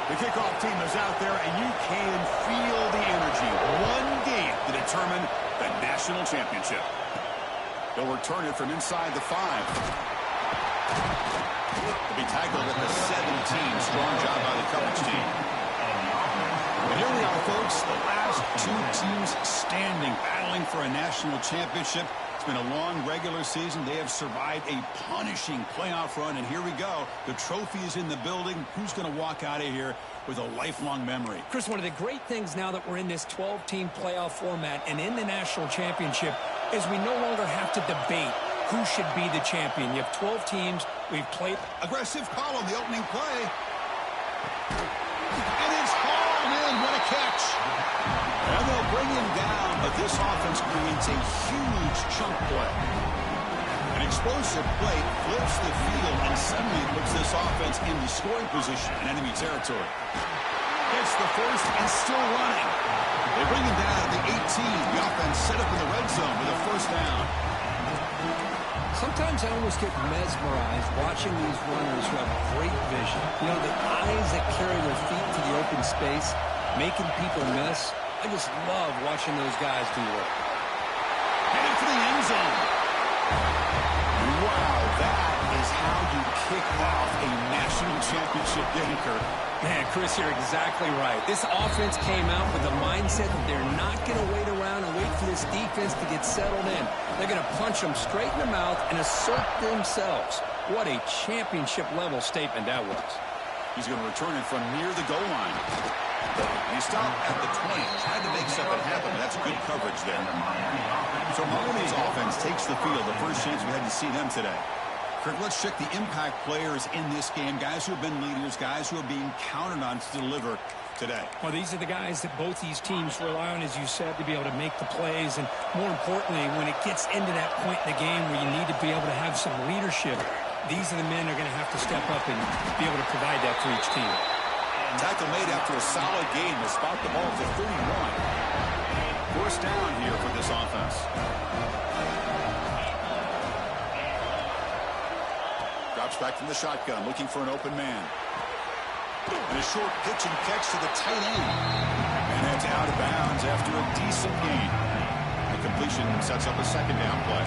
The kickoff team is out there, and you can feel the energy. One game to determine the national championship. They'll return it from inside the 5. They'll be tackled at the 17. Strong job by the coverage team. And here we are, folks, the last 2 teams standing, battling for a national championship. It's been a long regular season. They have survived a punishing playoff run, and here we go. The trophy is in the building. Who's going to walk out of here with a lifelong memory? Chris, one of the great things now that we're in this 12-team playoff format and in the national championship is we no longer have to debate who should be the champion. You have 12 teams. We've played. Aggressive call on the opening play. And it's hauled in. What a catch. And they'll bring him down, but this offense creates a huge chunk play. An explosive play flips the field and suddenly puts this offense into scoring position in enemy territory. Gets the first and still running. They bring him down at the 18. The offense set up in the red zone with a first down. Sometimes I almost get mesmerized watching these runners who have great vision. You know, the eyes that carry their feet to the open space, making people miss. I just love watching those guys do work. Headed for the end zone. Wow, that is how you kick off a national championship game, Kirk. Man, Chris, you're exactly right. This offense came out with the mindset that they're not going to wait around and wait for this defense to get settled in. They're going to punch them straight in the mouth and assert themselves. What a championship-level statement that was. He's going to return it from near the goal line. He stopped at the 20, tried to make something happen. That's good coverage there. So Miami's offense takes the field, the first chance we had to see them today. Kirk, let's check the impact players in this game, guys who have been leaders, guys who are being counted on to deliver today. Well, these are the guys that both these teams rely on, as you said, to be able to make the plays. And more importantly, when it gets into that point in the game where you need to be able to have some leadership, these are the men who are going to have to step up and be able to provide that for each team. Tackle made after a solid game to spot the ball to 31. First down here for this offense. Drops back from the shotgun, looking for an open man. And a short pitch and catch to the tight end. And it's out of bounds after a decent gain. The completion sets up a second down play.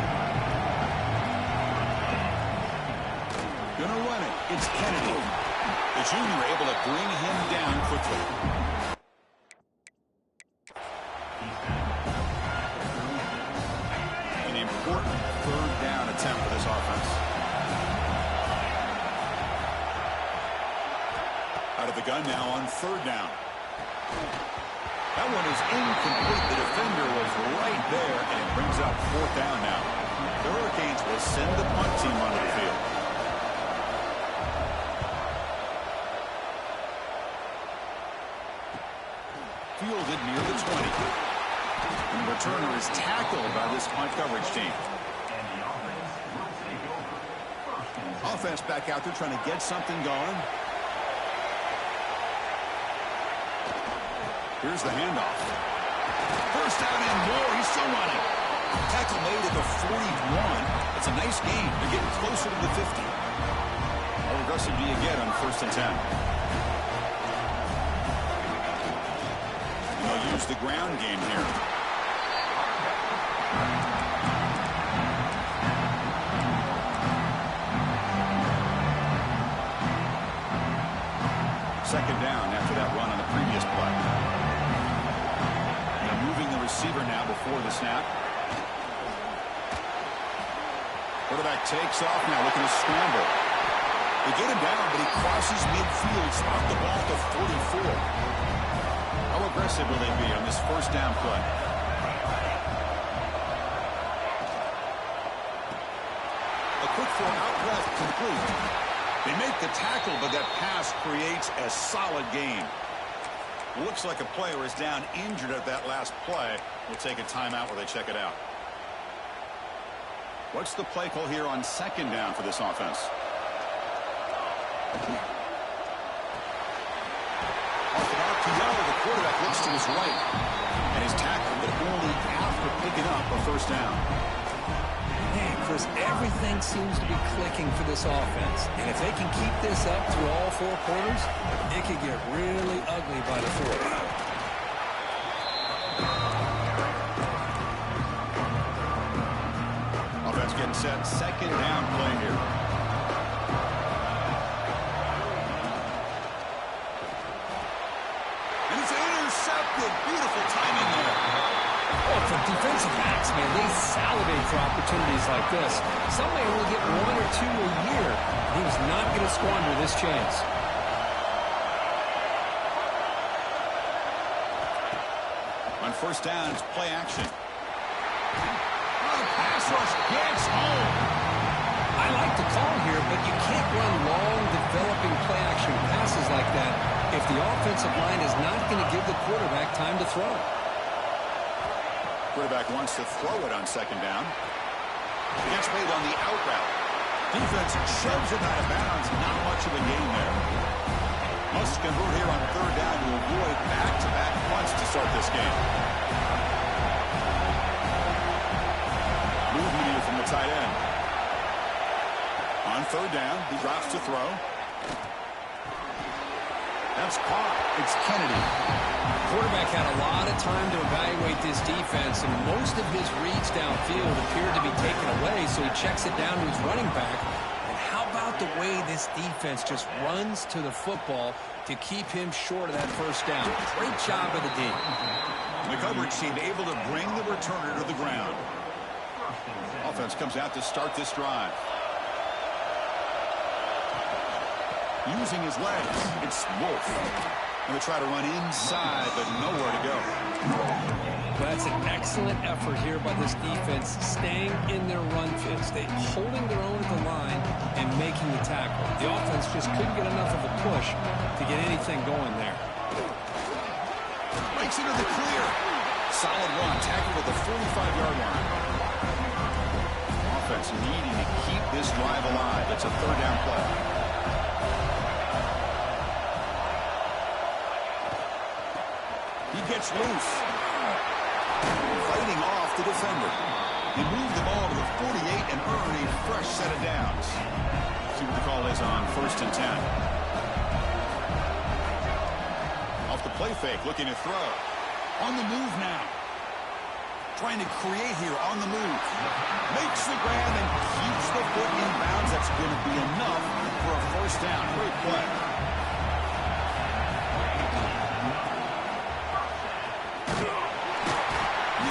Gonna run it. It's Kennedy. The junior able to bring him down quickly. An important third down attempt for this offense. Out of the gun now on third down. That one is incomplete. The defender was right there, and it brings up fourth down now. The Hurricanes will send the punt team onto the field. Fielded near the 20. And the returner is tackled by this punt coverage team. Offense back out there trying to get something going. Here's the handoff. First down and more. He's still running. Tackle made at the 41. It's a nice gain. They're getting closer to the 50. How aggressive do you get on first and 10? They'll use the ground game here. Second down after that run on the previous play. They're moving the receiver now before the snap. Quarterback takes off now, looking to scramble. They get him down, but he crosses midfield, spot the ball to 44. How aggressive will they be on this first down play? A quick throw out left, complete. They make the tackle, but that pass creates a solid gain. Looks like a player is down injured at that last play. We'll take a timeout while they check it out. What's the play call here on second down for this offense? The quarterback looks to his right and is tackled, but only after picking up a first down. Man, Chris, everything seems to be clicking for this offense. And if they can keep this up through all 4 quarters, it could get really ugly by the 4th. Offense getting set. Second down play here. And it's intercepted. Beautiful timing there. Oh, for defensive backs, man, they salivate for opportunities like this. Some may only get 1 or 2 a year. He was not going to squander this chance. On first down, it's play action. Oh, the pass rush gets home. I like the call here, but you can't run long, developing play-action passes like that if the offensive line is not going to give the quarterback time to throw. Quarterback wants to throw it on second down. Gets made on the out route. Defense shoves it out of bounds. Not much of a gain there. Must convert here on third down to avoid back-to-back punts to start this game. Movement here from the tight end. On third down, he drops to throw. That's caught. It's Kennedy. Quarterback had a lot of time to evaluate this defense, and most of his reads downfield appeared to be taken away, so he checks it down to his running back. And how about the way this defense just runs to the football to keep him short of that first down? Great job of the D. The coverage team able to bring the returner to the ground. Offense comes out to start this drive. Using his legs, it's Wolf. Going to try to run inside, but nowhere to go. Well, that's an excellent effort here by this defense, staying in their run fits. They holding their own at the line and making the tackle. The offense just couldn't get enough of a push to get anything going there. Breaks into the clear. Solid run, tackled at the 45-yard line. Offense needing to keep this drive alive. It's a third down play. He gets loose. Fighting off the defender. He moved the ball to the 48 and earned a fresh set of downs. See what the call is on first and 10. Off the play fake, looking to throw. On the move now. Trying to create here on the move. Makes the grab and keeps the foot in bounds. That's going to be enough for a first down. Great play.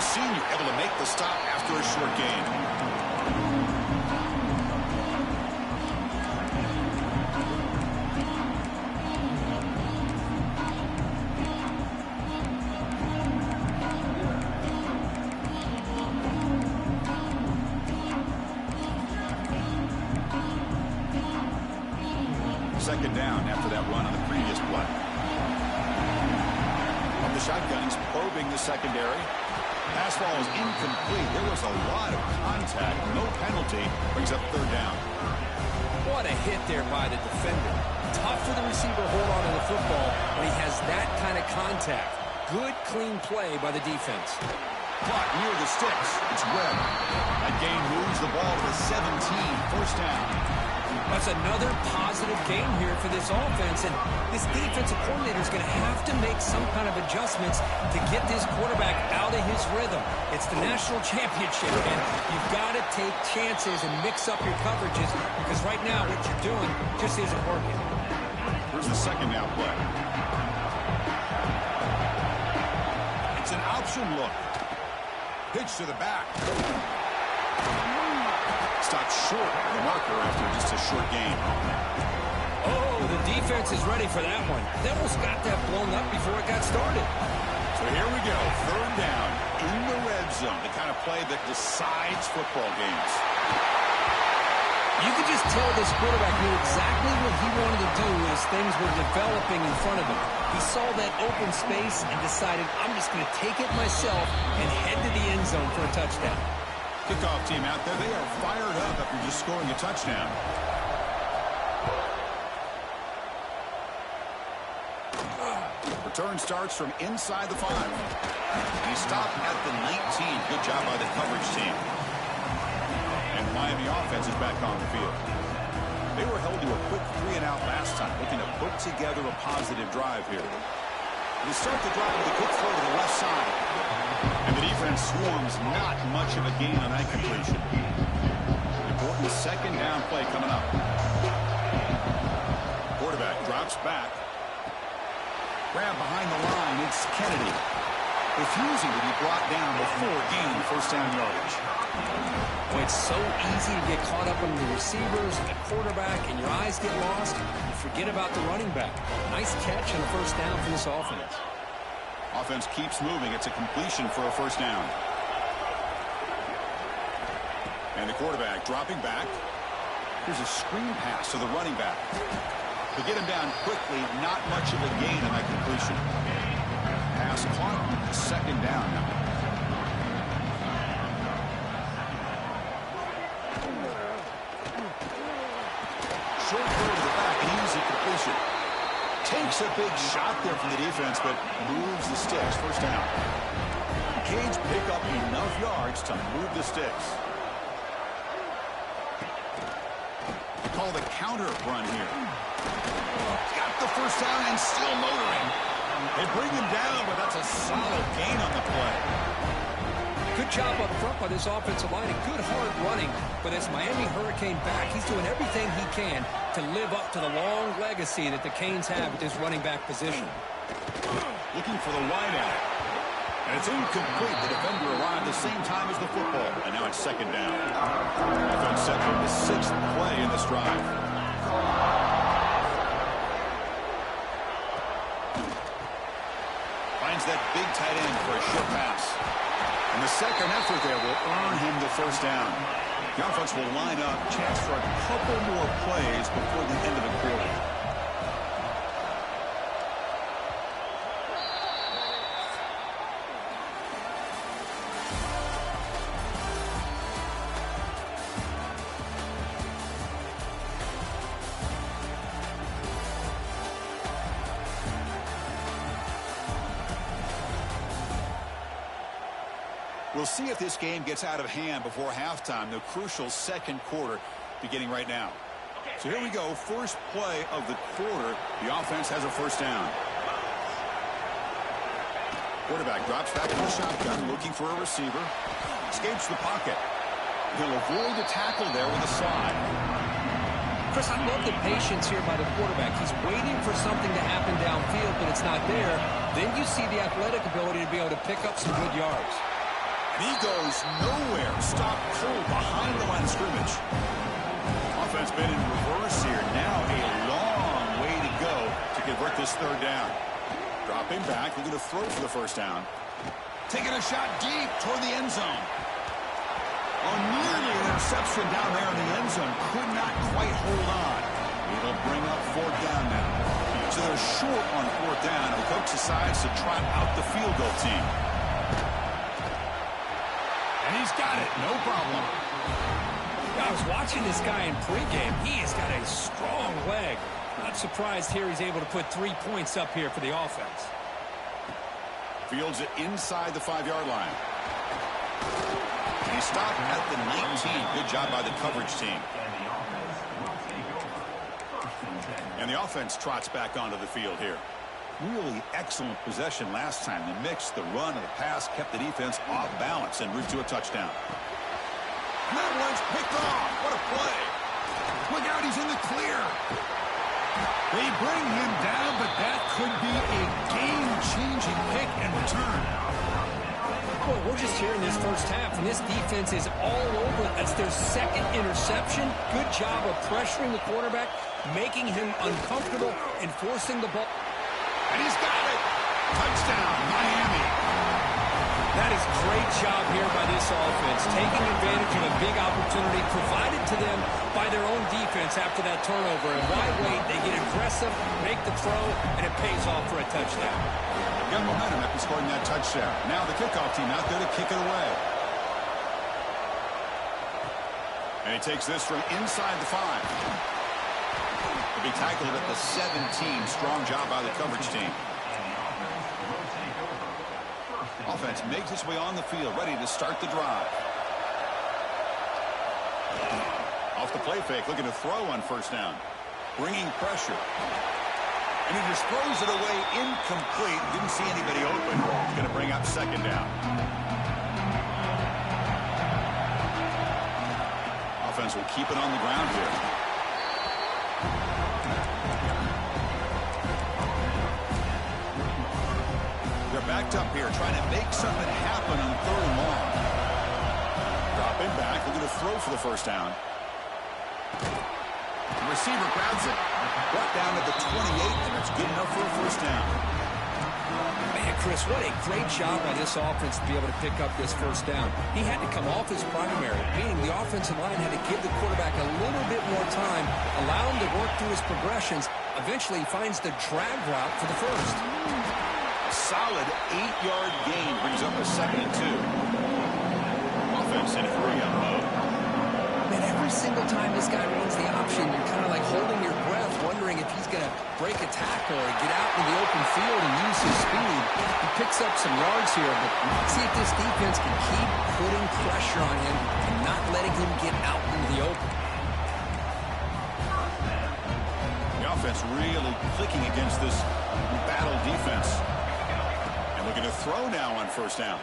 Senior able to make the stop after a short gain. Second down after that run on the previous play. Of the shotgun, he's probing the secondary. Pass ball is incomplete. There was a lot of contact. No penalty. Brings up third down. What a hit there by the defender. Tough for the receiver to hold on to the football when he has that kind of contact. Good, clean play by the defense. Clock near the sticks. It's Webb. That gain moves the ball to the 17. First down. That's another positive game here for this offense, and this defensive coordinator is going to have to make some kind of adjustments to get this quarterback out of his rhythm. It's the national championship, and you've got to take chances and mix up your coverages, because right now what you're doing just isn't working. Here's the second down play. It's an option look. Pitch to the back. Stopped short of the marker after just a short gain. Oh, the defense is ready for that one. They almost got that blown up before it got started. So here we go, third down in the red zone, the kind of play that decides football games. You could just tell this quarterback knew exactly what he wanted to do as things were developing in front of him. He saw that open space and decided, I'm just going to take it myself and head to the end zone for a touchdown. Kickoff team out there, they are fired up after just scoring a touchdown. Return starts from inside the 5. He stopped at the 19. Good job by the coverage team. And Miami offense is back on the field. They were held to a quick 3-and-out last time, looking to put together a positive drive here. They start the drive with a quick throw to the left side. And the defense swarms not much of a gain on that completion. Important second down play coming up. Quarterback drops back. Grab behind the line. It's Kennedy. Refusing to be brought down before gaining first down yardage. Well, it's so easy to get caught up on the receivers and the quarterback, and your eyes get lost. You forget about the running back. Nice catch and a first down for this offense. Offense keeps moving. It's a completion for a first down. And the quarterback dropping back. Here's a screen pass to the running back. To get him down quickly, not much of a gain on that completion. Pass caught, second down now. Short throw to the back, an easy completion. Takes a big shot there from the defense, but moves the sticks. First down. Canes pick up enough yards to move the sticks. Call the counter run here. Got the first down and still motoring. They bring him down, but that's a solid gain on the play. Good job up front by this offensive line. A good hard running, but as Miami Hurricane back, he's doing everything he can to live up to the long legacy that the Canes have at this running back position. Looking for the wideout. And it's incomplete. The defender arrived the same time as the football. And now it's second down. Offense set for the sixth play in this drive. Finds that big tight end for a short pass. And the second effort there will earn him the first down. The offense will line up. Chance for a couple more plays before the end of the quarter. We'll see if this game gets out of hand before halftime. The crucial second quarter beginning right now. So here we go. First play of the quarter. The offense has a first down. Quarterback drops back in the shotgun, looking for a receiver. Escapes the pocket. He'll avoid the tackle there with a slide. Chris, I love the patience here by the quarterback. He's waiting for something to happen downfield, but it's not there. Then you see the athletic ability to be able to pick up some good yards. He goes nowhere. Stopped cold behind the line of scrimmage. Offense been in reverse here. Now a long way to go to convert this third down. Dropping back, looking to throw for the first down. Taking a shot deep toward the end zone. Oh, nearly an interception down there in the end zone. Could not quite hold on. It'll bring up fourth down now. So they're short on fourth down. The coach decides to trot out the field goal team. And he's got it, no problem. I was watching this guy in pregame. He has got a strong leg. Not surprised here he's able to put 3 points up here for the offense. Fields it inside the 5-yard line. And he stopped at the 19. Good job by the coverage team. And the offense trots back onto the field here. Really excellent possession last time. The mix, the run, and the pass kept the defense off balance en route to a touchdown. That one's picked off. What a play. Look out, he's in the clear. They bring him down, but that could be a game-changing pick and return. Well, we're just here in this first half, and this defense is all over. That's their second interception. Good job of pressuring the quarterback, making him uncomfortable, and forcing the ball. And he's got it. Touchdown, Miami. That is great job here by this offense, taking advantage of a big opportunity provided to them by their own defense after that turnover. And why wait? They get aggressive, make the throw, and it pays off for a touchdown. Young momentum after scoring that touchdown. Now the kickoff team out there to kick it away. And he takes this from inside the 5. To be tackled at the 17. Strong job by the coverage team. Offense makes its way on the field, ready to start the drive. Off the play fake, looking to throw on first down. Bringing pressure. And he just throws it away incomplete. Didn't see anybody open. He's going to bring up second down. Offense will keep it on the ground here. They're backed up here, trying to make something happen on third and long. Dropping back, looking to throw for the first down. The receiver grabs it. Brought down at the 28, and that's good enough for a first down. Man, Chris, what a great job by this offense to be able to pick up this first down. He had to come off his primary, meaning the offensive line had to give the quarterback a little bit more time, allow him to work through his progressions. Eventually, he finds the drag route for the first. A solid 8-yard gain brings up a 2nd and 2. Offense in hurry up mode. Man, every single time this guy runs the option, you're kind of like holding your breath, wondering if he's going to break a tackle or get out in the open field and use his speed. He picks up some yards here, but let's see if this defense can keep putting pressure on him and not letting him get out into the open. The offense really clicking against this battle defense. And looking to throw now on first down.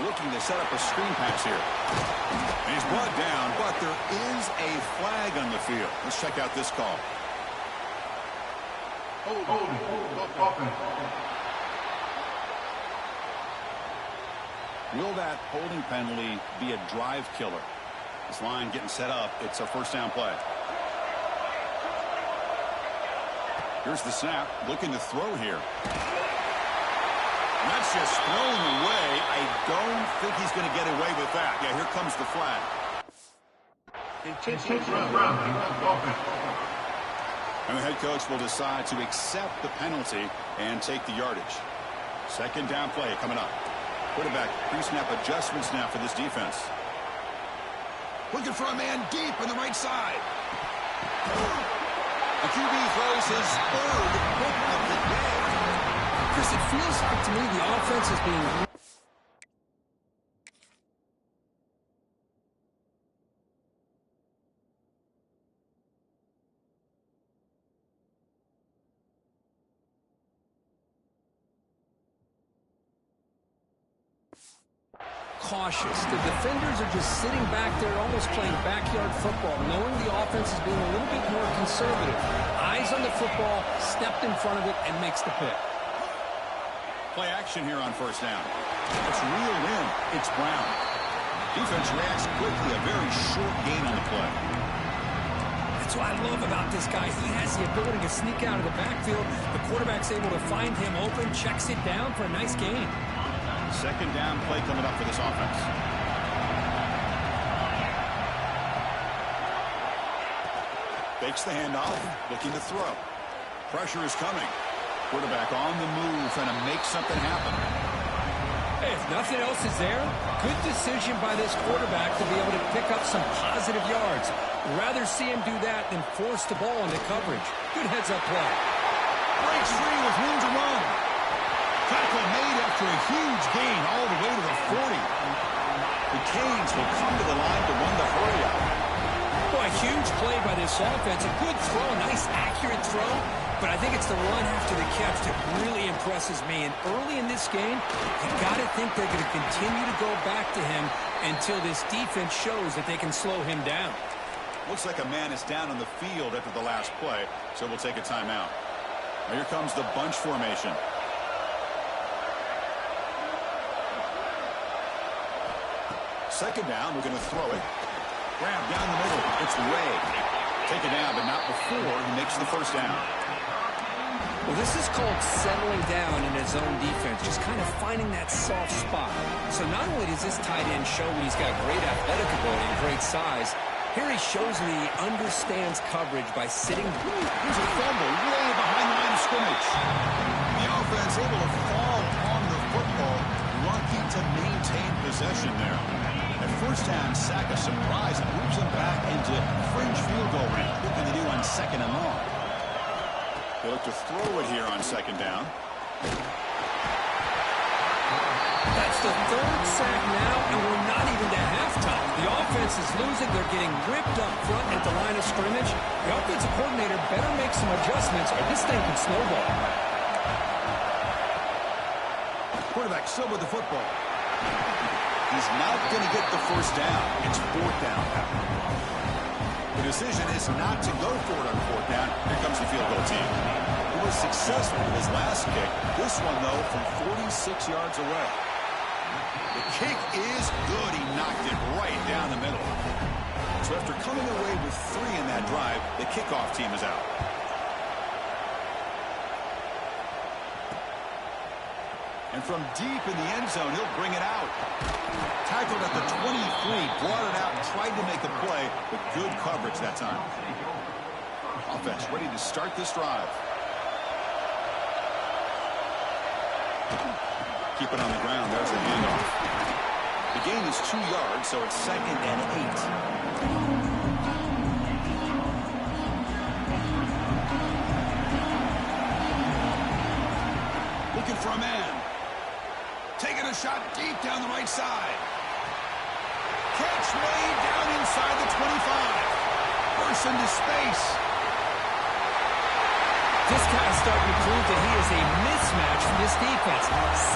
Looking to set up a screen pass here. And he's brought down, but there is a flag on the field. Let's check out this call. Will that holding penalty be a drive killer? This line getting set up. It's a first down play. Here's the snap. Looking to throw here. And that's just thrown away. I don't think he's going to get away with that. Yeah, here comes the flag. And the head coach will decide to accept the penalty and take the yardage. Second down play coming up. Quarterback pre-snap adjustments now for this defense. Looking for a man deep on the right side. The QB throws his third pick of the day. Chris, it feels like to me the offense is being... cautious. The defenders are just sitting back there almost playing backyard football, knowing the offense is being a little bit more conservative. Eyes on the football, stepped in front of it, and makes the pick. Play action here on first down. It's reeled in. It's Brown. Defense reacts quickly. A very short gain on the play. That's what I love about this guy. He has the ability to sneak out of the backfield. The quarterback's able to find him open, checks it down for a nice gain. Second down play coming up for this offense. Fakes the handoff, looking to throw. Pressure is coming. Quarterback on the move, trying to make something happen. Hey, if nothing else is there, good decision by this quarterback to be able to pick up some positive yards. Rather see him do that than force the ball into coverage. Good heads-up play. Breaks free with room to run. Tackle made after a huge gain all the way to the 40. The Canes will come to the line to run the hurry up. Boy, a huge play by this offense. A good throw, nice accurate throw. But I think it's the run after the catch that really impresses me. And early in this game, you got to think they're going to continue to go back to him until this defense shows that they can slow him down. Looks like a man is down on the field after the last play, so we'll take a timeout. Now here comes the bunch formation. Second down, we're going to throw it. Grab down the middle. It's Ray. Take it down, but not before he makes the first down. Well, this is called settling down in his own defense, just kind of finding that soft spot. So not only does this tight end show when he's got great athletic ability and great size, here he shows me he understands coverage by sitting. Here's a fumble way behind the line of scrimmage. The offense able to fall on the football, lucky to maintain possession there. At first down, sack a surprise and moves him back into fringe field goal range. What can they do on second and long? They look to throw it here on second down. That's the third sack now, and we're not even to halftime. The offense defense is losing. They're getting ripped up front at the line of scrimmage. The offensive coordinator better make some adjustments or this thing can snowball. Quarterback still with the football. He's not going to get the first down. It's fourth down now. The decision is not to go for it on fourth down. Here comes the field goal team. He was successful with his last kick. This one, though, from 46 yards away. The kick is good. He knocked it right down the middle. So after coming away with 3 in that drive, the kickoff team is out. And from deep in the end zone, he'll bring it out. Tackled at the 23, brought it out and tried to make a play, but good coverage that time. Offense ready to start this drive. Keep it on the ground. There's the handoff. The gain is 2 yards, so it's 2nd and 8. Looking for a man. Taking a shot deep down the right side. Catch way down inside the 25. Burst into space. This guy's starting to prove that he is a mismatch for this defense.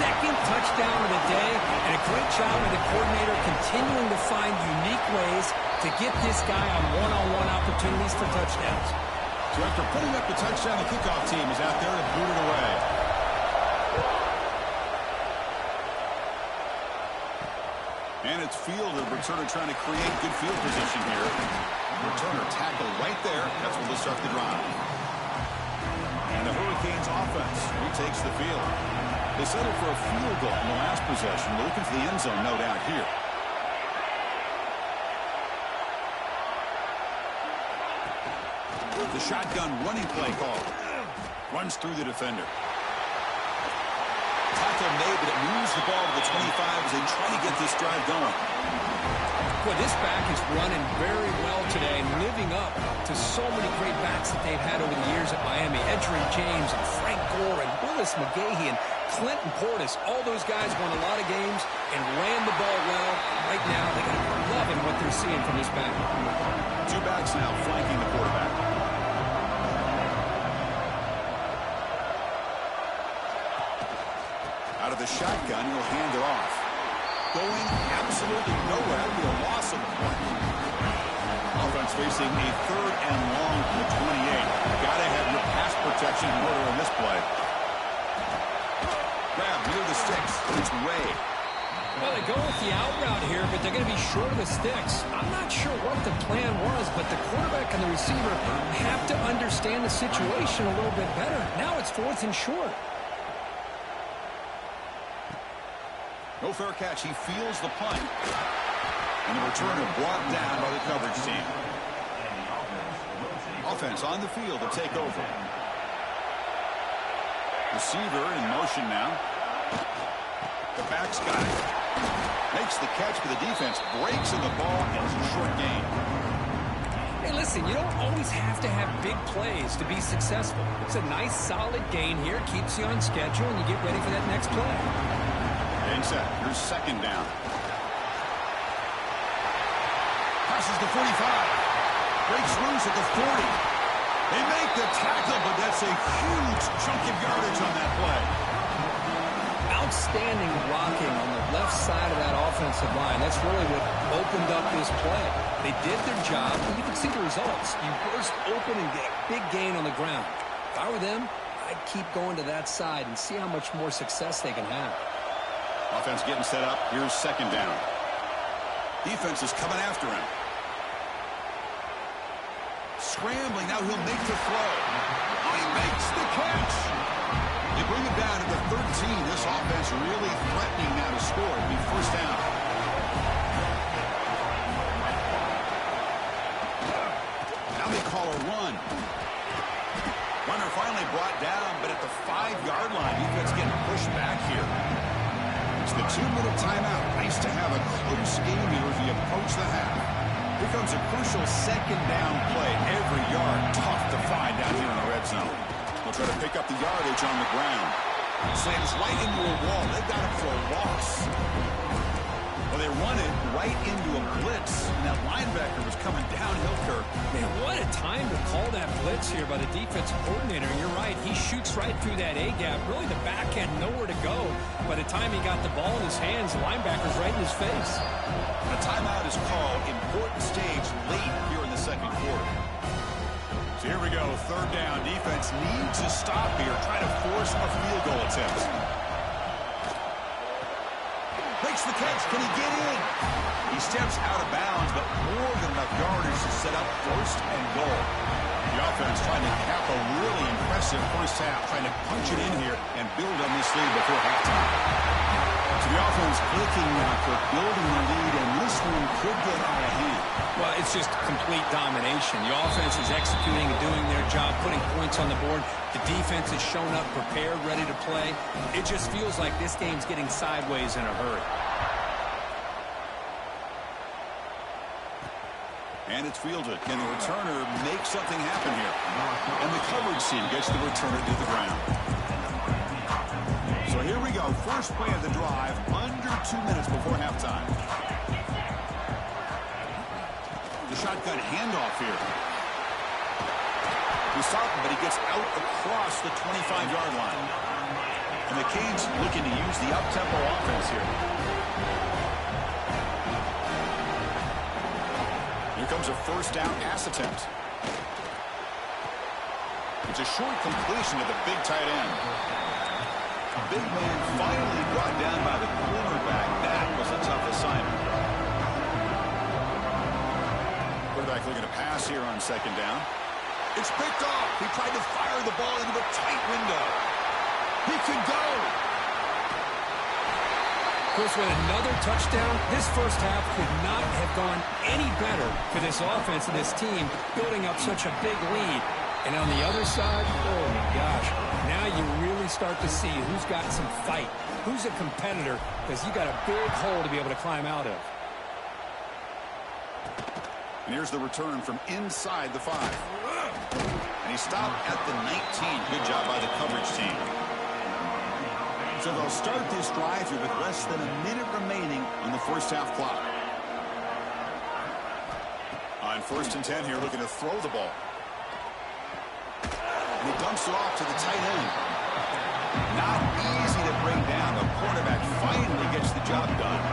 2nd touchdown of the day, and a great job of the coordinator continuing to find unique ways to get this guy on one-on-one opportunities for touchdowns. So after putting up the touchdown, the kickoff team is out there to boot it away. And it's field, the returner trying to create good field position here. Returner tackle right there. That's where they'll start the drive. And the Hurricanes offense retakes the field. They settled for a field goal in the last possession. They're looking for the end zone, no doubt, here. The shotgun running play call. Runs through the defender. Tackle made, but it moves the ball to the 25 as they try to get this drive going. Boy, this back is running very well today and living up to so many great backs that they've had over the years at Miami. Edgerrin James and Frank Gore and Willis McGahee and Clinton Portis. All those guys won a lot of games and ran the ball well. Right now, they're loving what they're seeing from this back. 2 backs now flanking the quarterback. Out of the shotgun, he'll hand it off. Going absolutely nowhere. That'll be a loss of a point. Offense facing a 3rd and long from the 28. Gotta have your pass protection in order in this play. Grab near the sticks. It's Ray. Well, they go with the out route here, but they're going to be short of the sticks. I'm not sure what the plan was, but the quarterback and the receiver have to understand the situation a little bit better. Now it's 4th and short. No fair catch. He feels the punt. And the returner brought down by the coverage team. Offense on the field to take over. Receiver in motion now. The back's got it. Makes the catch, but the defense breaks in the ball, and it's a short gain. Hey, listen, you don't always have to have big plays to be successful. It's a nice, solid gain here. Keeps you on schedule, and you get ready for that next play. Getting set. Here's 2nd down. Passes the 45. Breaks loose at the 40. They make the tackle, but that's a huge chunk of yardage on that play. Outstanding blocking on the left side of that offensive line. That's really what opened up this play. They did their job, and you can see the results. You burst open and get a big gain on the ground. If I were them, I'd keep going to that side and see how much more success they can have. Offense getting set up. Here's 2nd down. Defense is coming after him. Scrambling. Now he'll make the throw. Oh, he makes the catch. They bring it down to the 13. This offense really threatening now to score. It'll be 1st down. Now they call a run. Runner finally brought down, but at the 5-yard line, defense getting pushed back here. It's the 2-minute timeout. Nice to have a close game here as we approach the half. Here comes a crucial 2nd down play. Every yard tough to find down here in the red zone. They'll try to pick up the yardage on the ground. Slams right into a wall. They've got him for a loss. Well, they run it right into a blitz, and that linebacker was coming downhill, Kirk. Man, what a time to call that blitz here by the defensive coordinator. You're right. He shoots right through that A-gap. Really, the back had nowhere to go. By the time he got the ball in his hands, the linebacker's right in his face. A timeout is called. Important stage late here in the second quarter. So here we go. Third down. Defense needs a stop here. Trying to force a field goal attempt. Makes the catch. Can he get in? He steps out of bounds, but more than enough yardage to set up first and goal. The offense trying to cap a really impressive first half, trying to punch it in here and build on this lead before halftime. So the offense clicking now for building the lead, and this one could get out of hand. Well, it's just complete domination. The offense is executing and doing their job, putting points on the board. The defense has shown up prepared, ready to play. It just feels like this game's getting sideways in a hurry. And it's fielded. Can the returner make something happen here? And the coverage team gets the returner to the ground. So here we go. First play of the drive, under 2 minutes before halftime. The shotgun handoff here. He stopped him, but he gets out across the 25-yard line. And the Canes looking to use the up-tempo offense here. Here comes a first down pass attempt. It's a short completion to the big tight end. Big man finally brought down by the cornerback. That was a tough assignment. Quarterback looking to pass here on second down. It's picked off. He tried to fire the ball into a tight window. He could go. Chris, with another touchdown, this first half could not have gone any better for this offense and this team, building up such a big lead. And on the other side, oh my gosh, now you really start to see who's got some fight, who's a competitor, because you got a big hole to be able to climb out of. And here's the return from inside the 5. And he stopped at the 19. Good job by the coverage team. So they'll start this drive here with less than a minute remaining on the first half clock. On 1st and 10 here, looking to throw the ball. And he dumps it off to the tight end. Not easy to bring down. The quarterback finally gets the job done.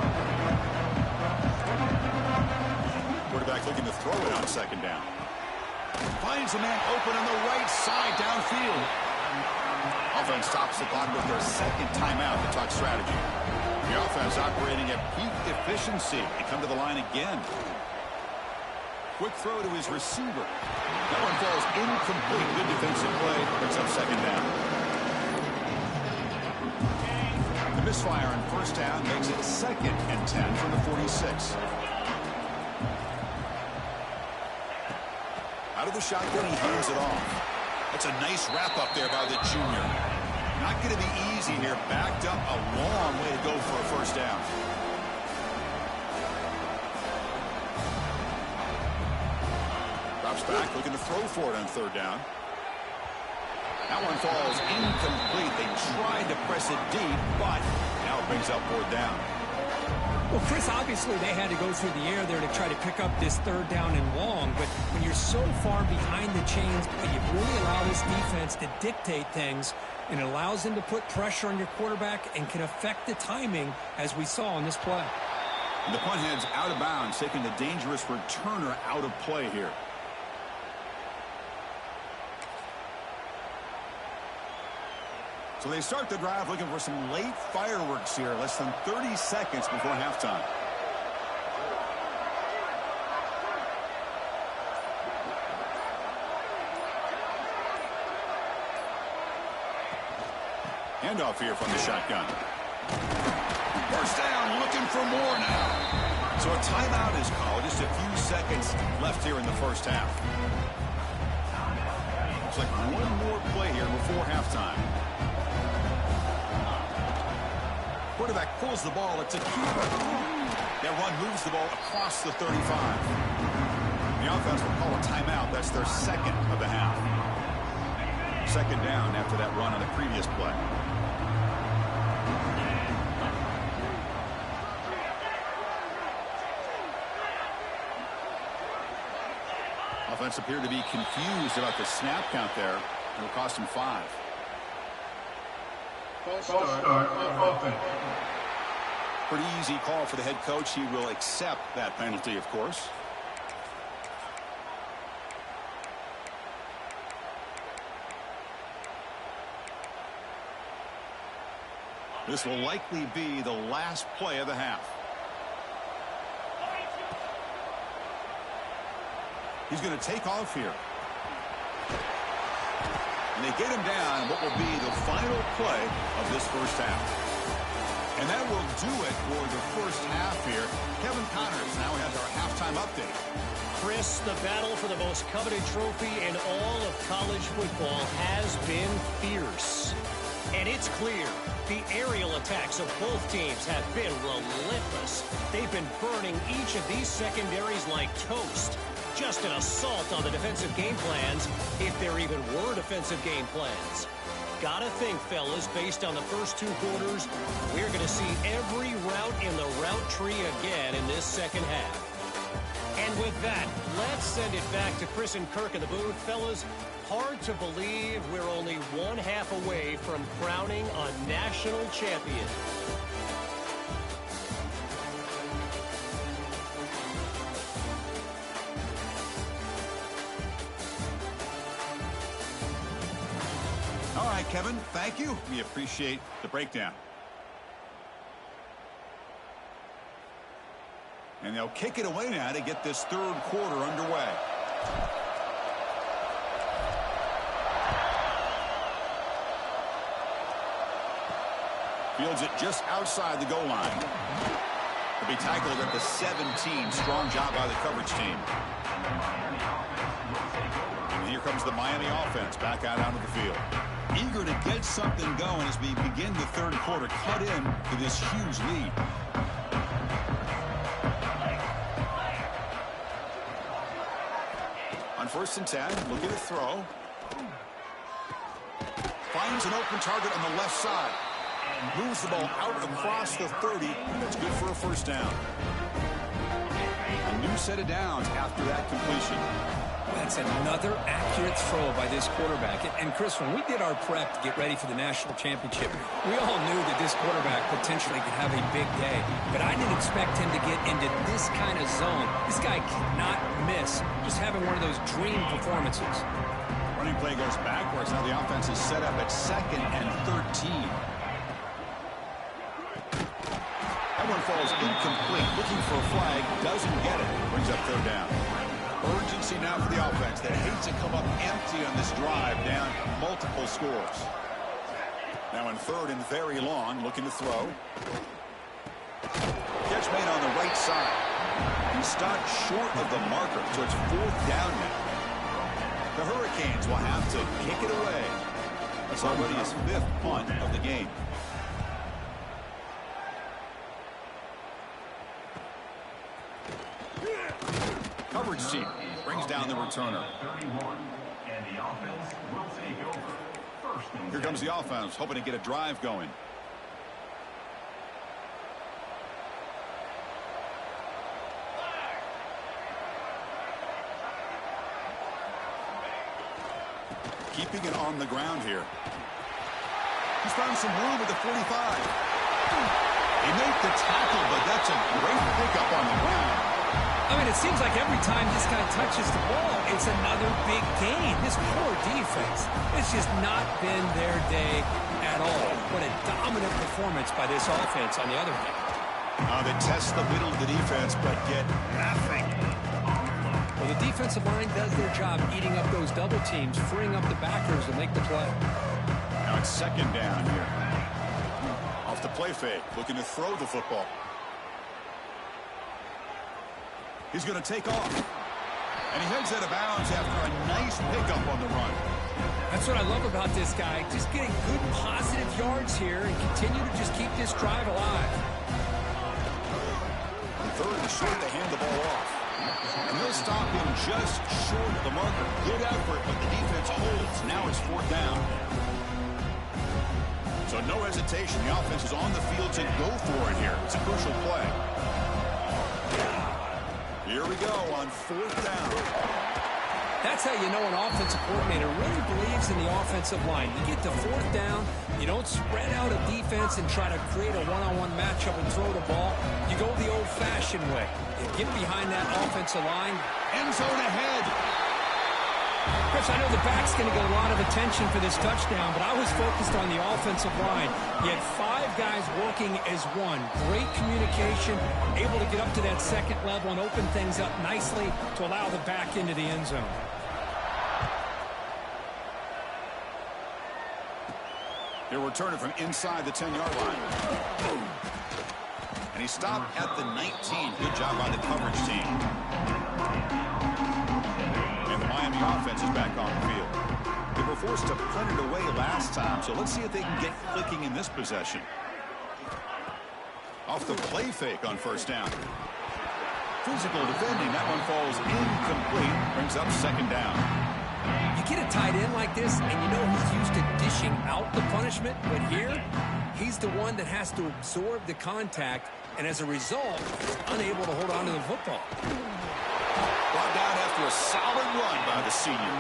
Quarterback looking to throw it on second down. Finds a man open on the right side downfield. Offense stops the clock with their second timeout to talk strategy. The offense operating at peak efficiency. They come to the line again. Quick throw to his receiver. That one falls incomplete. Good defensive play. Picks up second down. The misfire on first down makes it 2nd and 10 from the 46. Out of the shotgun, he hands it off. That's a nice wrap-up there by the junior. Not going to be easy here. Backed up a long way to go for a first down. Drops back, looking to throw for it on third down. That one falls incomplete. They tried to press it deep, but now it brings up fourth down. Well, Chris, obviously they had to go through the air there to try to pick up this third down and long, but when you're so far behind the chains, you really allow this defense to dictate things, and it allows them to put pressure on your quarterback and can affect the timing, as we saw in this play. And the punt heads out of bounds, taking the dangerous returner out of play here. So they start the drive looking for some late fireworks here, less than 30 seconds before halftime. Handoff here from the shotgun. First down, looking for more now. So a timeout is called. Just a few seconds left here in the first half. Looks like one more play here before halftime. Quarterback pulls the ball. It's a keeper. That run moves the ball across the 35. The offense will call a timeout. That's their second of the half. Second down after that run on the previous play. Offense appeared to be confused about the snap count there. It'll cost him 5. False start offense. Pretty easy call for the head coach. He will accept that penalty, of course. This will likely be the last play of the half. He's going to take off here. And they get him down what will be the final play of this first half. And that will do it for the first half here. Kevin Connors now has our halftime update. Chris, the battle for the most coveted trophy in all of college football has been fierce. And it's clear the aerial attacks of both teams have been relentless. They've been burning each of these secondaries like toast. Just an assault on the defensive game plans, if there even were defensive game plans. Gotta think, fellas, based on the first 2 quarters, we're going to see every route in the route tree again in this second half. And with that, let's send it back to Chris and Kirk in the booth. Fellas, hard to believe we're only 1 half away from crowning a national champion. All right, Kevin, thank you. We appreciate the breakdown. And they'll kick it away now to get this third quarter underway. Fields it just outside the goal line. He'll be tackled at the 17. Strong job by the coverage team. And here comes the Miami offense back out onto the field. Eager to get something going as we begin the third quarter. Cut in to this huge lead. On 1st and 10, looking to throw. Finds an open target on the left side. Moves the ball out across the 30. That's good for a first down. A new set of downs after that completion. That's another accurate throw by this quarterback. And Chris, when we did our prep to get ready for the national championship, we all knew that this quarterback potentially could have a big day. But I didn't expect him to get into this kind of zone. This guy cannot miss. Just having one of those dream performances. Running play goes backwards. Now the offense is set up at 2nd and 13. That one falls incomplete. Looking for a flag. Doesn't get it. Brings up 3rd down. Urgency now for the offense that hates to come up empty on this drive, down multiple scores. Now in 3rd and very long, looking to throw. Catch made on the right side. He stopped short of the marker, so it's 4th down now. The Hurricanes will have to kick it away. That's already his 5th punt of the game. Coverage team brings down the returner. Here comes the offense, hoping to get a drive going. Keeping it on the ground here. He's found some room at the 45. He made the tackle, but that's a great pickup on the ground. I mean, it seems like every time this guy touches the ball, it's another big gain. This poor defense, it's just not been their day at all. What a dominant performance by this offense on the other hand. They test the middle of the defense, but get nothing. Well, the defensive line does their job eating up those double teams, freeing up the backers to make the play. Now it's 2nd down here. Off the play fake, looking to throw the football. He's going to take off. And he heads out of bounds after a nice pickup on the run. That's what I love about this guy. Just getting good positive yards here and continue to just keep this drive alive. And 3rd and short to hand the ball off. And they'll stop him just short of the marker. Good effort, but the defense holds. Now it's 4th down. So no hesitation. The offense is on the field to go for it here. It's a crucial play. Here we go on 4th down. That's how you know an offensive coordinator really believes in the offensive line. You get to fourth down, you don't spread out a defense and try to create a one-on-one matchup and throw the ball. You go the old-fashioned way. You get behind that offensive line. End zone ahead. Chris, I know the back's going to get a lot of attention for this touchdown, but I was focused on the offensive line. You had 5 guys working as one. Great communication, able to get up to that second level and open things up nicely to allow the back into the end zone. He'll return it from inside the 10-yard line. And he stopped at the 19. Good job by the coverage team. And the Miami offense is back on the field. They were forced to punt it away last time, so let's see if they can get clicking in this possession. Off the play fake on first down. Physical defending. That one falls incomplete. Brings up second down. You get a tight end like this, and you know he's used to dishing out the punishment, but here, he's the one that has to absorb the contact, and as a result, he's unable to hold on to the football. Brought down after a solid run by the senior.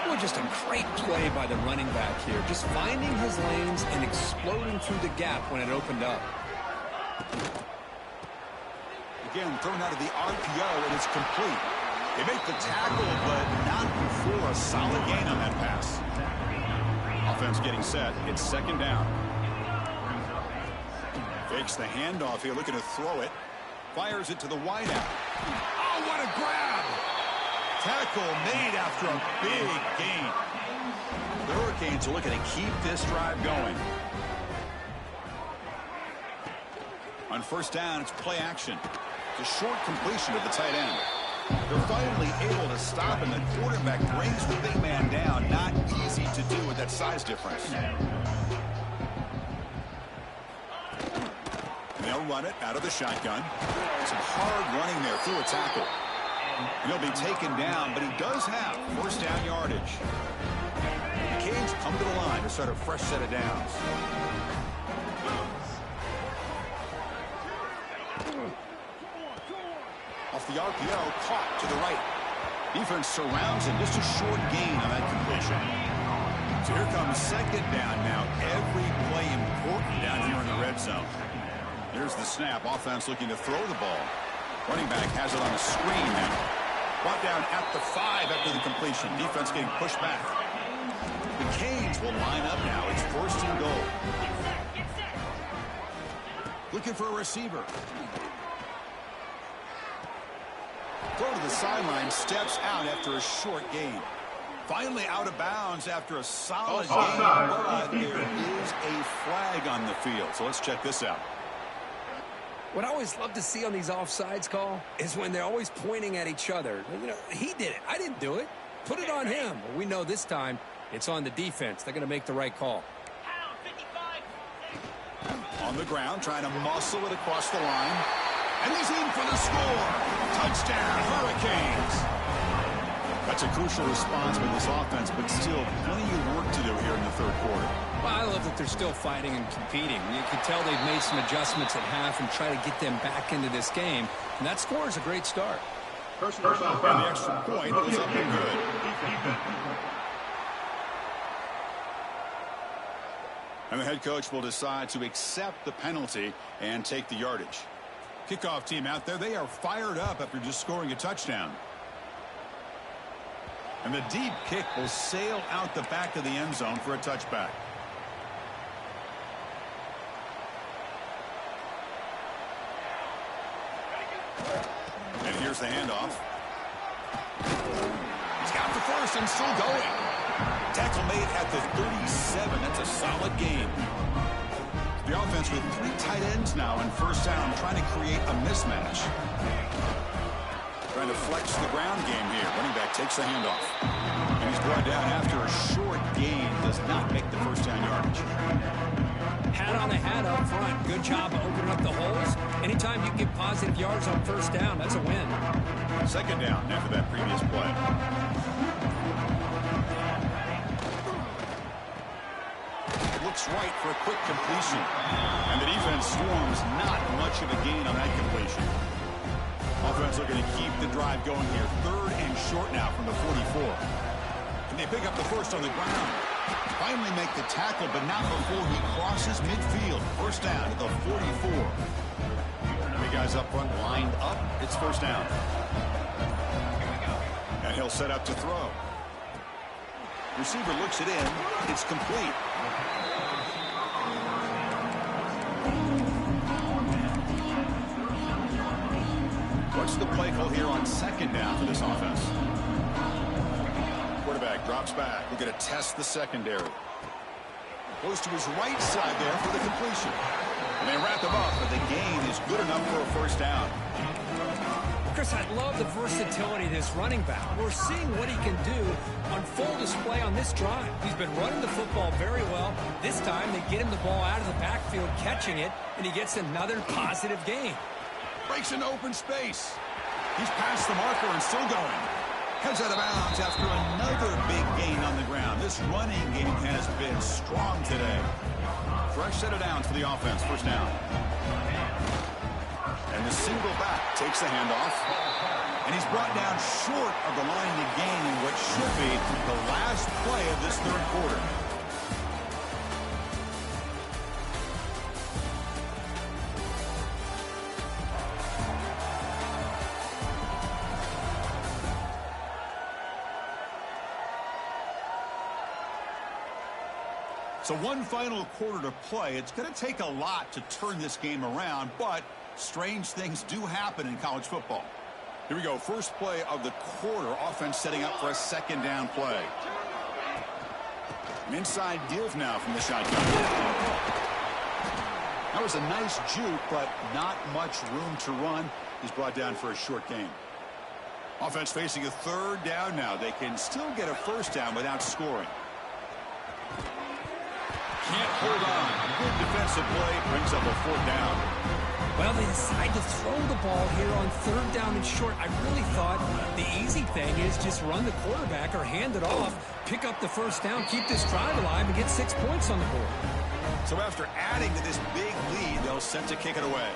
Well, just a great play by the running back here, just finding his lanes and exploding through the gap when it opened up. Again, thrown out of the RPO, and it's complete. They make the tackle, but not before a solid gain on that pass. Offense getting set. It's second down. Fakes the handoff here, looking to throw it. Fires it to the wideout. Oh, what a grab! Tackle made after a big gain. The Hurricanes are looking to keep this drive going. On first down, it's play action. It's a short completion of the tight end. They're finally able to stop, and the quarterback brings the big man down. Not easy to do with that size difference. And they'll run it out of the shotgun. Some hard running there through a tackle. And he'll be taken down, but he does have first down yardage. The Canes come to the line to start a fresh set of downs. Off the RPO, caught to the right. Defense surrounds him. Just a short gain on that completion. So here comes second down now. Every play important down here in the red zone. Here's the snap. Offense looking to throw the ball. Running back has it on the screen now. Brought down at the 5 after the completion. Defense getting pushed back. The Canes will line up now. It's first and goal. Looking for a receiver. Throw to the sideline, steps out after a short gain. Finally out of bounds after a solid gain, but there is a flag on the field. So let's check this out. What I always love to see on these offsides call is when they're always pointing at each other. You know, he did it. I didn't do it. Put it on him. Well, we know this time it's on the defense. They're going to make the right call. On the ground, trying to muscle it across the line. And he's in for the score. Touchdown, Hurricanes. That's a crucial response by this offense, but still plenty of work to do here in the third quarter. Well, I love that they're still fighting and competing. You can tell they've made some adjustments at half and try to get them back into this game. And that score is a great start. And the extra point was up and good. And the head coach will decide to accept the penalty and take the yardage. Kickoff team out there, they are fired up after just scoring a touchdown. And the deep kick will sail out the back of the end zone for a touchback. And here's the handoff. He's got the first and still going. Tackle made at the 37. That's a solid gain. The offense with 3 tight ends now in first down, trying to create a mismatch. Trying to flex the ground game here. Running back takes the handoff. And he's brought down after a short gain. Does not make the first down yardage. Hat on a hat up front. Good job of opening up the holes. Anytime you can get positive yards on first down, that's a win. Second down after that previous play. Looks right for a quick completion. And the defense storms not much of a gain on that completion. Offense looking to keep the drive going here. Third and short now from the the 44. And they pick up the first on the ground. Finally make the tackle, but not before he crosses midfield. First down at the 44. Three guys up front lined up. It's first down. And he'll set up to throw. Receiver looks it in. It's complete. What's the play call here on second down for this offense? Quarterback drops back. We're going to test the secondary. Goes to his right side there for the completion. And they wrap him up, but the gain is good enough for a first down. Chris, I love the versatility of this running back. We're seeing what he can do on full display on this drive. He's been running the football very well. This time, they get him the ball out of the backfield, catching it, and he gets another positive gain. Breaks into open space. He's past the marker and still going. Heads out of bounds after another big gain on the ground. This running game has been strong today. Fresh set of downs for the offense. First down. And the single back takes the handoff. And he's brought down short of the line to gain in what should be the last play of this third quarter. So one final quarter to play. It's going to take a lot to turn this game around, but strange things do happen in college football. Here we go. First play of the quarter. Offense setting up for a second down play. An inside div now from the shotgun. That was a nice juke, but not much room to run. He's brought down for a short gain. Offense facing a third down now. They can still get a first down without scoring. Can't hold on. Good defensive play brings up a fourth down. Well, they decide to throw the ball here on third down and short. I really thought the easy thing is just run the quarterback or hand it off, pick up the first down, keep this drive alive, and get 6 points on the board. So after adding to this big lead, they'll set to kick it away.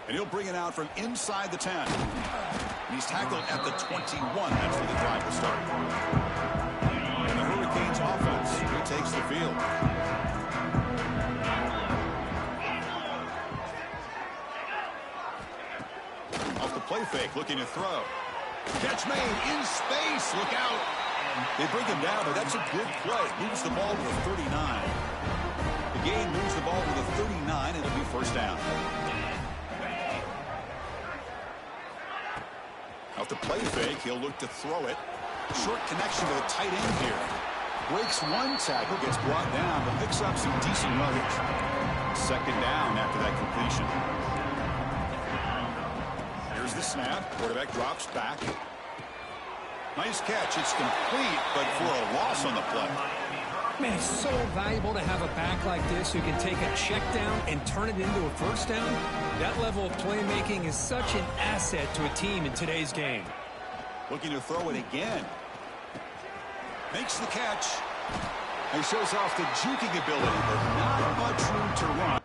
And he'll bring it out from inside the 10. And he's tackled at the 21. That's where the drive will start. And the Hurricanes offense retakes the field. Off the play fake, looking to throw. Catch made in space. Look out. They bring him down, but that's a good play. Moves the ball to the 39. The game moves the ball to the 39. It'll be first down. Off the play fake, he'll look to throw it. Short connection to the tight end here. Breaks one tackle, gets brought down, but picks up some decent yardage. Second down after that completion. Here's the snap. Quarterback drops back. Nice catch. It's complete, but for a loss on the play. Man, it's so valuable to have a back like this who can take a check down and turn it into a first down. That level of playmaking is such an asset to a team in today's game. Looking to throw it again. Makes the catch. And shows off the juking ability, but not much room to run.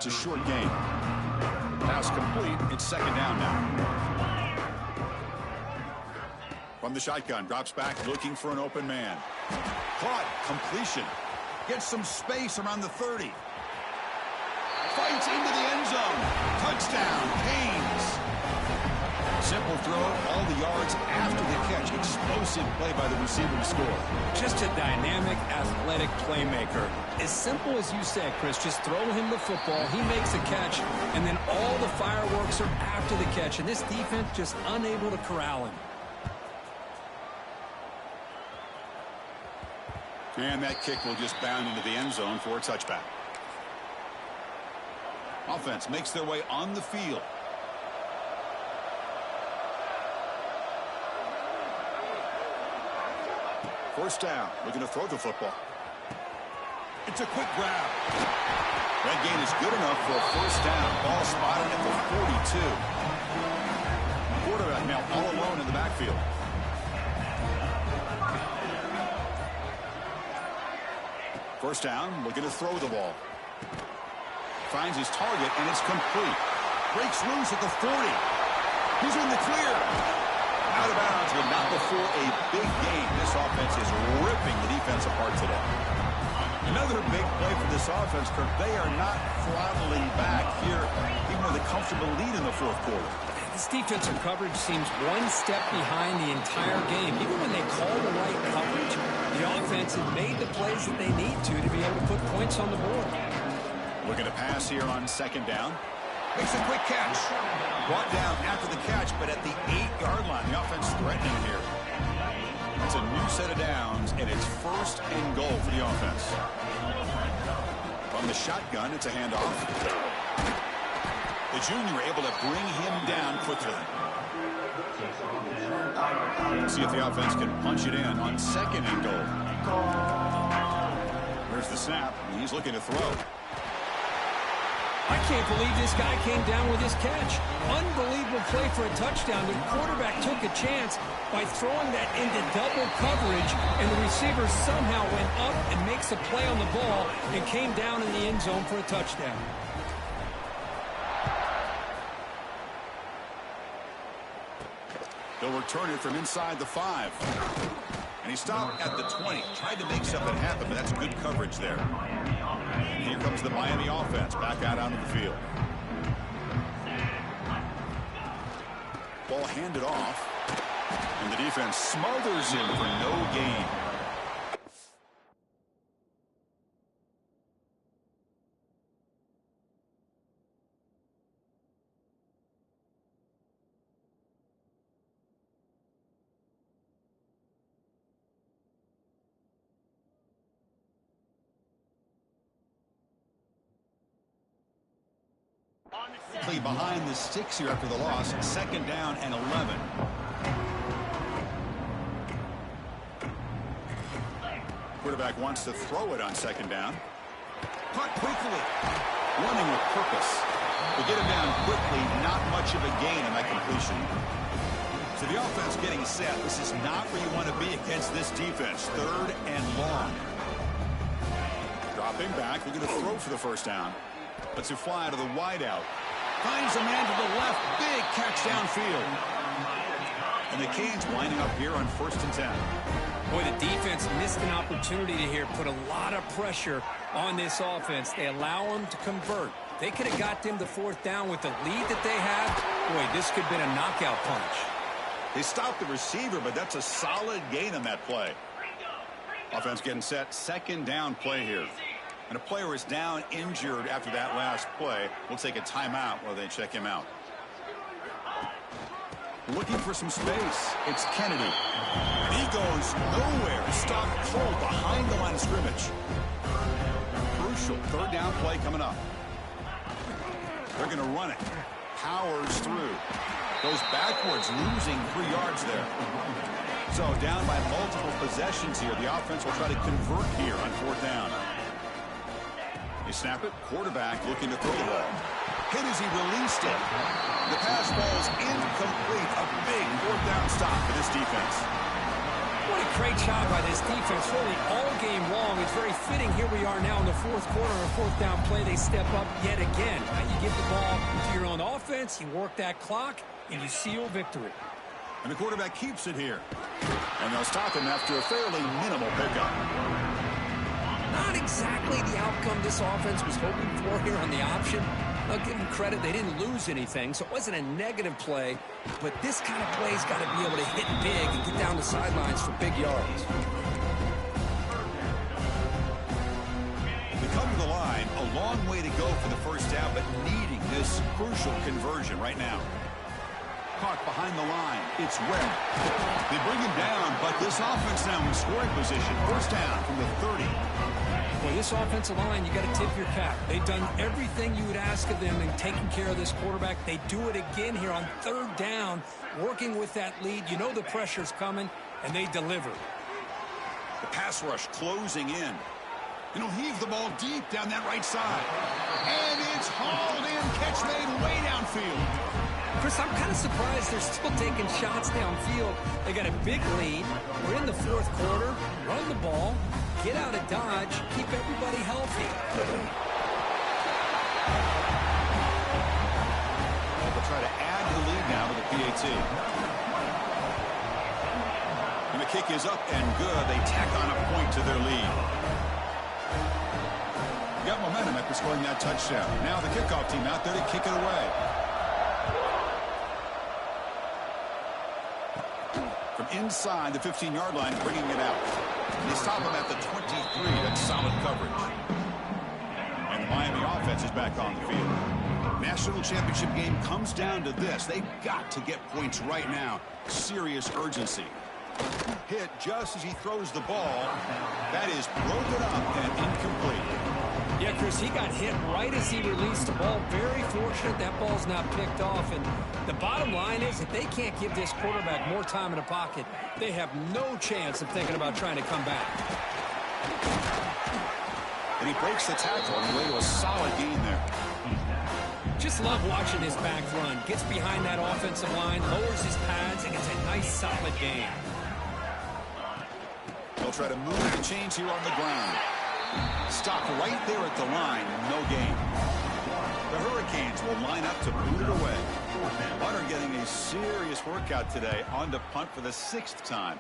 It's a short gain. Pass complete. It's second down now. From the shotgun, drops back looking for an open man. Caught. Completion. Gets some space around the 30. Fights into the end zone. Touchdown, Canes. Simple throw, all the yards after the catch. Explosive play by the receiver to score. Just a dynamic, athletic playmaker. As simple as you said, Chris, just throw him the football, he makes a catch, and then all the fireworks are after the catch, and this defense just unable to corral him. And that kick will just bound into the end zone for a touchback. Offense makes their way on the field. First down. Looking to throw the football. It's a quick grab. That gain is good enough for a first down. Ball spotted at the 42. Quarterback now all alone in the backfield. First down, looking to throw the ball. Finds his target, and it's complete. Breaks loose at the 40. He's in the clear. Out of bounds, but not before a big game. This offense is ripping the defense apart today. Another big play for this offense, Kirk. They are not throttling back here, even with a comfortable lead in the fourth quarter. This defensive coverage seems one step behind the entire game. Even when they call the right coverage, the offense has made the plays that they need to be able to put points on the board. Looking to pass here on second down. Makes a quick catch. Brought down after the catch, but at the 8-yard line. The offense threatening here. It's a new set of downs, and it's first and goal for the offense. From the shotgun, it's a handoff. The junior able to bring him down quickly. See if the offense can punch it in on second and goal. Here's the snap. He's looking to throw. I can't believe this guy came down with his catch. Unbelievable play for a touchdown. The quarterback took a chance by throwing that into double coverage, and the receiver somehow went up and makes a play on the ball and came down in the end zone for a touchdown. They'll return it from inside the 5. And he stopped at the 20. Tried to make something happen, but that's good coverage there. And here comes the Miami offense back out onto the field. Ball handed off. And the defense smothers him for no gain. Behind the sticks here after the loss. Second down and 11. Quarterback wants to throw it on second down. Caught quickly. Running with purpose. To get him down quickly, not much of a gain on that completion. So the offense getting set. This is not where you want to be against this defense. Third and long. Dropping back. We're going to throw for the first down. Lets it fly out of the wideout. Finds a man to the left. Big catch downfield. And the Canes winding up here on 1st and 10. Boy, the defense missed an opportunity to here put a lot of pressure on this offense. They allow them to convert. They could have got them to 4th down with the lead that they have. Boy, this could have been a knockout punch. They stopped the receiver, but that's a solid gain on that play. Offense getting set. Second down play here. And a player is down injured after that last play. We'll take a timeout while they check him out. Looking for some space. It's Kennedy. And he goes nowhere. Stopped cold behind the line of scrimmage. Crucial third down play coming up. They're going to run it. Powers through. Goes backwards, losing 3 yards there. So down by multiple possessions here. The offense will try to convert here on 4th down. They snap it. Quarterback looking to throw the ball. Hit as he released it. The pass falls incomplete. A big 4th down stop for this defense. what a great job by this defense, really all game long. It's very fitting. Here we are now in the fourth quarter, a fourth down play. They step up yet again. Now you give the ball to your own offense, you work that clock, and you seal victory. And the quarterback keeps it here. And they'll stop him after a fairly minimal pickup. Not exactly the outcome this offense was hoping for here on the option. I'll give them credit, they didn't lose anything, so it wasn't a negative play, but this kind of play's got to be able to hit big and get down the sidelines for big yards. They come to the line, a long way to go for the first down, but needing this crucial conversion right now. Caught behind the line, it's Webb. They bring him down, but this offense now in scoring position. First down from the 30. Well, this offensive line, you got to tip your cap. They've done everything you would ask of them in taking care of this quarterback. They do it again here on third down, working with that lead. You know the pressure's coming, and they deliver. The pass rush closing in. And he'll heave the ball deep down that right side. And it's hauled in. Catch made way downfield. Chris, I'm kind of surprised they're still taking shots downfield. They got a big lead. We're in the fourth quarter. Run the ball. Get out of Dodge. Keep everybody healthy. They'll try to add to the lead now with the PAT. And the kick is up and good. They tack on a point to their lead. You got momentum after scoring that touchdown. Now the kickoff team out there to kick it away. From inside the 15-yard line, bringing it out. They stop him at the 23. That's solid coverage. And the Miami offense is back on the field. National championship game comes down to this. They've got to get points right now. Serious urgency. Hit just as he throws the ball. That is broken up and incomplete. Yeah, Chris, he got hit right as he released the ball. Very fortunate that ball's not picked off. And the bottom line is, if they can't give this quarterback more time in the pocket, they have no chance of thinking about trying to come back. And he breaks the tackle on the way to a solid gain there. Just love watching his back run. Gets behind that offensive line, lowers his pads, and it's a nice, solid gain. They'll try to move the chains here on the ground. Stop right there at the line. No gain. The Hurricanes will line up to boot it away. Butter getting a serious workout today on the punt for the 6th time.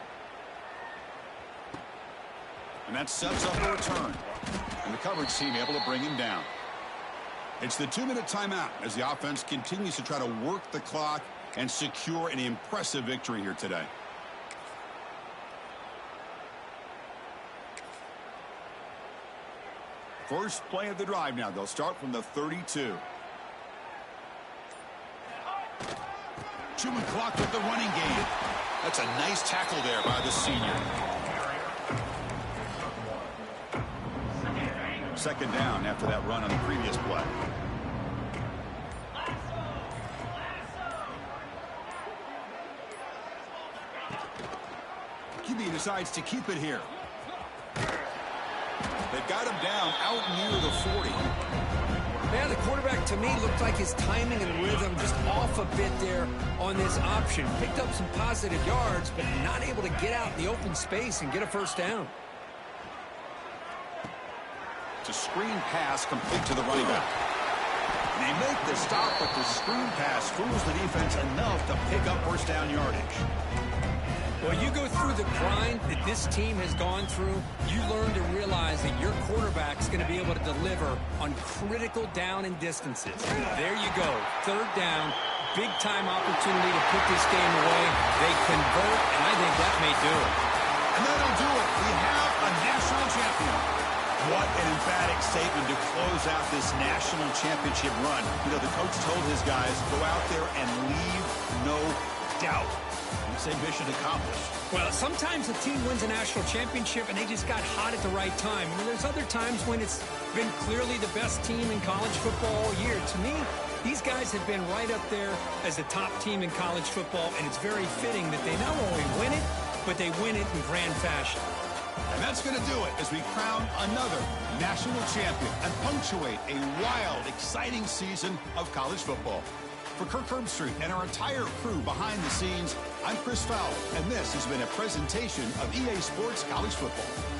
And that sets up a return. And the coverage team able to bring him down. It's the 2-minute timeout as the offense continues to try to work the clock and secure an impressive victory here today. First play of the drive now. They'll start from the 32. Chewing clock with the running game. That's a nice tackle there by the senior. Second down after that run on the previous play. QB decides to keep it here. They've got him down out near the 40. Man, the quarterback, to me, looked like his timing and rhythm just off a bit there on this option. Picked up some positive yards, but not able to get out in the open space and get a first down. It's a screen pass complete to the running back. And they make the stop, but the screen pass fools the defense enough to pick up first down yardage. Well, you go through the grind that this team has gone through, you learn to realize that your quarterback's going to be able to deliver on critical down and distances. There you go. Third down, big-time opportunity to put this game away. They convert, and I think that may do it. And that'll do it. We have a national champion. What an emphatic statement to close out this national championship run. You know, the coach told his guys, go out there and leave no doubt. Say mission accomplished. Well, sometimes a team wins a national championship and they just got hot at the right time. I mean, there's other times when it's been clearly the best team in college football all year. To me, these guys have been right up there as the top team in college football, and it's very fitting that they not only win it, but they win it in grand fashion. And that's going to do it as we crown another national champion and punctuate a wild, exciting season of college football. For Kirk Herbstreit and our entire crew behind the scenes, I'm Chris Fowler, and this has been a presentation of EA Sports College Football.